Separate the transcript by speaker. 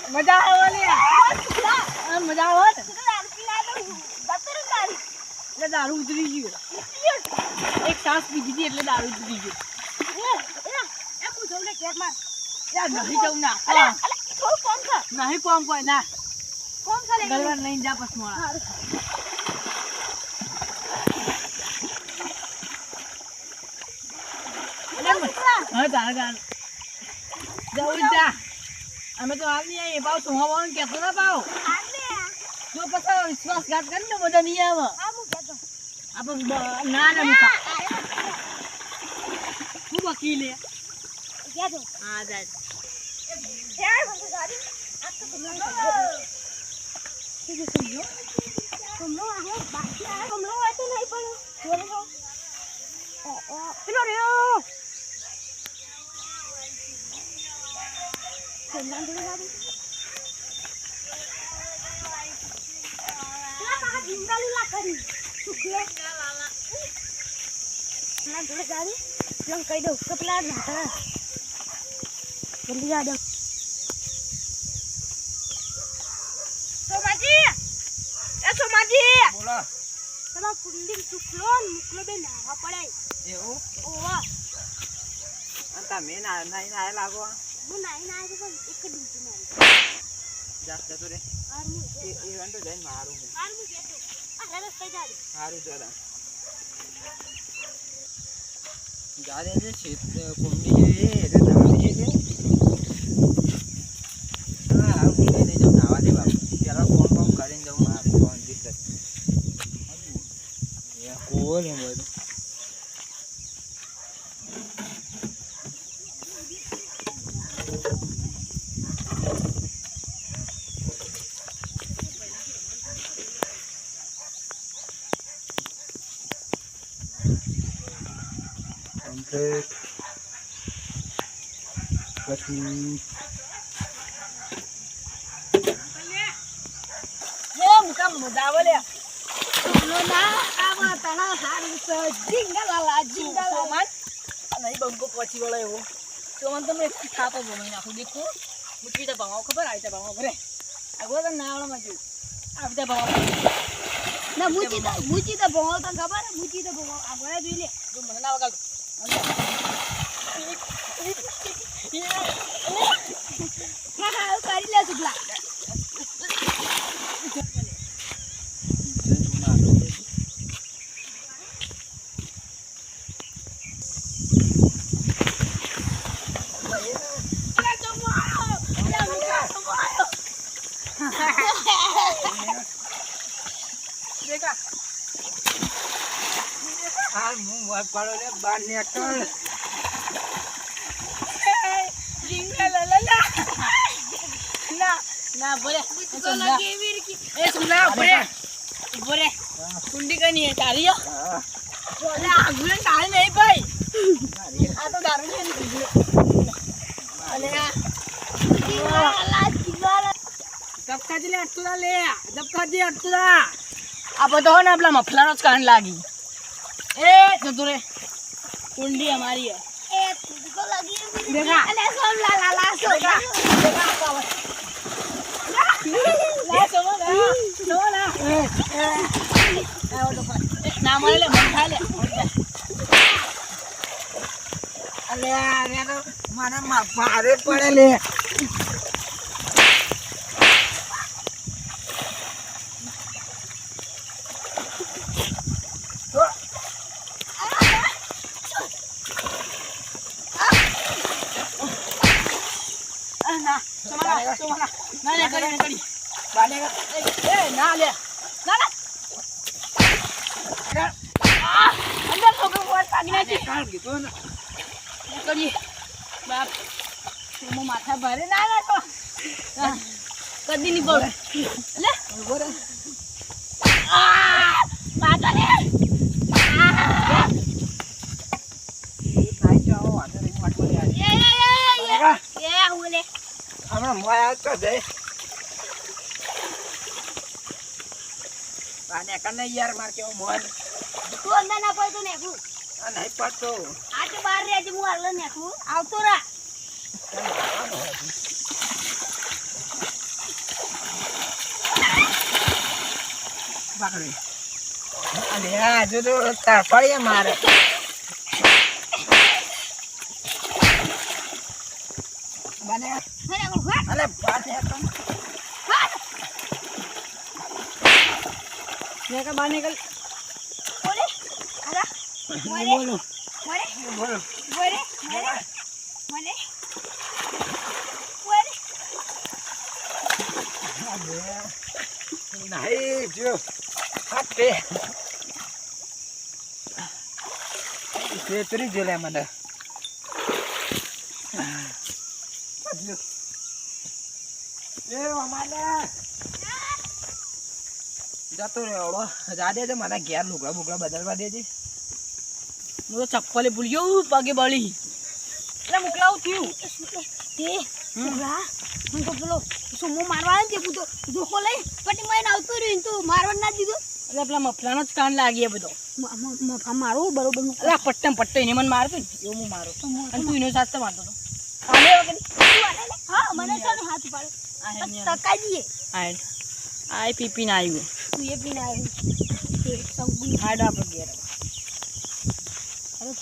Speaker 1: મજા આવે લે મજા આવે ને એટલે દારૂ ઉતરી ગયો એક સાસ પીધી હતી એટલે દારૂ ઉતરી ગયો નહીં જવું ના નહીં કોમ કોઈ ના ગલવાન લઈને જા પછી મોડા હા તારા ગાન જવું જા અમે તો આવી આવીએ પાવ તું હવાનું કહેતો ના પાવ જો પછી વિશ્વાસઘાત કરી ને બધા નહીં આવે આપણે ના ના મૂકા શું બાકી લે હા જાય
Speaker 2: કહી દઉં કપલા જલ્દી આ દઉં સોમાજી
Speaker 3: બોલો
Speaker 2: તમારા કુંડી સુખલો મુકલો બે નાવા પડાય
Speaker 3: એવું
Speaker 2: ઓવા
Speaker 3: તમે ના લાગો
Speaker 2: હું નાઈ ના આવ્યો પણ એક જ ડીંચી મારી
Speaker 3: જાસ્ત જતો રે
Speaker 2: આરમુ
Speaker 3: એ વંડો જઈને મારું
Speaker 2: આરમુ કેતો આ રસ્તે જાડી
Speaker 3: સારું જોડા જાડે જે છે કુંડી એ રે નાવા દે હા કુંડી ને જો નાવા દે બાપુ પેલા કોમ કરીને જાઉં મારું કોણ દીકત એ કોલ એમ બધું પછી
Speaker 1: મુકા મજા આવે લે નો ના આવા તણા હારું છે જીંગલાલા જીંગલાલા નહીં બંકો પહોંચી વળે એવો તો મને તમે થાપો બોલાઈ નાખું દેખો મુચી તો ભાવ ખબર આવી ભાવ ભરે આગો તો નાવળમાં જોયું આવી ભાવ
Speaker 2: ના મુચી તો ભોળ તને ખબર મુચી તો ભોળ આ ભરે જોઈ લે
Speaker 1: જો મને ના વગાડ
Speaker 2: હા કરી લે સુખલા
Speaker 1: દેખા
Speaker 3: હા હું વાત પાડો રે બાર ને અટલ
Speaker 1: જીંગલાલા ના ના બોલે એ સુના બોલે બોલે કુંડી કની હે તારી
Speaker 3: હા
Speaker 1: બોલે આગળ તારી નહીં ભાઈ આ તો દારૂ છે અને આ દબકાજી લે અટલા લે દબકાજી અટલા આ બધો ને આપલા મફલાનો જ કાન લાગી એ જતો રે કુંડી અમારી હે
Speaker 2: એ તુझको लगी
Speaker 1: देखा
Speaker 2: अरे सब ला ला ला सो
Speaker 1: देखा ला सोमा ला ના મળે લે મન ખાય લે
Speaker 3: અલે અરે તો મને ભારે પડે લે
Speaker 1: ના સોમા ના કરી બાને એ ના લે ના અંદર છોકરો પર પાગી નાખી
Speaker 3: કાળ કીધું ને
Speaker 1: કરી બાપ મો માથા ભરે ના ના તો કદી ની બોલ લે બોલ માતા લે
Speaker 3: થાય જાઓ આને રે વાટ પર
Speaker 2: એ હુલે
Speaker 3: હમણાં મોયા તો દે બાને કને યાર માર કેવો મોન
Speaker 2: તું અંદર ના પડતો નેખું
Speaker 3: આ નહીં પડતો
Speaker 2: આ તો બહાર રહેજે હું હાલ નેખું આવતો રા
Speaker 3: પકડી અલે આજુ તો તરફડીએ મારે બને અલે પાછે
Speaker 1: મેં કા બહાર નીકળ
Speaker 2: બોલે આલા
Speaker 3: બોલો
Speaker 2: બોલે
Speaker 3: બોલો
Speaker 2: બોલે બોલે બોલે
Speaker 3: નહીં જો આપે છેતરી ગયેલા મને એ અમારે જતો રહ્યો જા દેજે મને ઘેર લુગડા બુગડા બદલવા દેજે
Speaker 1: હું તો ચપ્પલે ભૂલી ગયો પગે બળી એટલે મોકલાવું થયું
Speaker 2: તે ઉભા હું તો પેલો સુમો મારવા આવ્યો ને તે હું તો ધોકો લઈ પટી મારીને આવતો રહ્યો તો મારવા ના દીધો
Speaker 1: એટલે પેલા મફલાનો જ કાન લાગી બધો
Speaker 2: મારું બરોબર
Speaker 1: એટલે આ પટ્ટો એને મને મારતું ને એવું હું મારું અને તું એનો સાથે મારતો હતો આલે વગર
Speaker 2: હા મને ચાલો હાથ પાડે તકાઈ દઈએ
Speaker 1: આ પીપીને આવ્યું
Speaker 2: તું એ પીને આવ્યો તે સંગુ
Speaker 1: હાડ આપણે ઘેર
Speaker 2: અરે